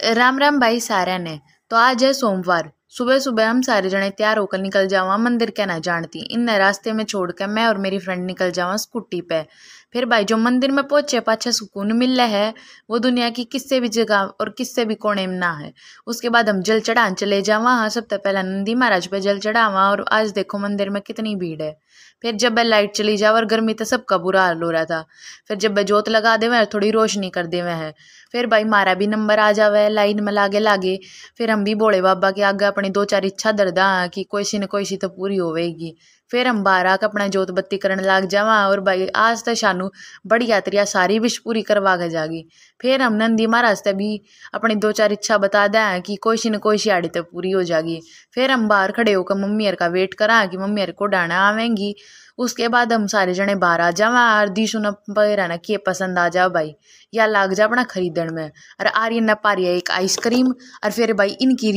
राम राम भाई सारा ने। तो आज है सोमवार। सुबह सुबह हम सारे जने तैयार होकर निकल जावा मंदिर के ना जानती इन रास्ते में छोड़ के मैं और मेरी फ्रेंड निकल जावा स्कूटी पे। फिर भाई जो मंदिर में पहुंचे पाछा सुकून मिल रहा है वो दुनिया की किससे भी जगह और किससे भी कोने में ना है। उसके बाद हम जल चढ़ान चले जावा। हाँ, सबसे पहला नंदी महाराज पे जल चढ़ावा और आज देखो मंदिर में कितनी भीड़ है। फिर जब लाइट चली जावा और गर्मी तो सबका बुरा हाल हो रहा था। फिर जब जोत लगा देवे थोड़ी रोशनी कर देवे है। फिर भाई मारा भी नंबर आ जावे लाइन में लागे लागे। फिर हम भी भोले बाबा के आगे अपनी दो चार इच्छा दरदा कि कोई सी न कोई सी तो पूरी होवेगी। फिर हम बाहर आकर अपना जोत बत्ती करने लाग जावा और भाई आज तो शानू बड़ी यात्रियाँ सारी विश पूरी करवा के जागी। फिर हम नंदी महाराज से भी अपनी दो चार इच्छा बता दें कि कोई सी न कोई सी आड़ी तो पूरी हो जाएगी। फिर हम बाहर खड़े होकर मम्मी का वेट करा कि मम्मी को डाना आवेंगी। उसके बाद हम सारे जने बाहर आ जावा और दीशु न ना कि पसंद आ जाओ भाई या लाग जा अपना खरीदन में। और आर्यन न पा रही है एक आइसक्रीम और फिर भाई इनकी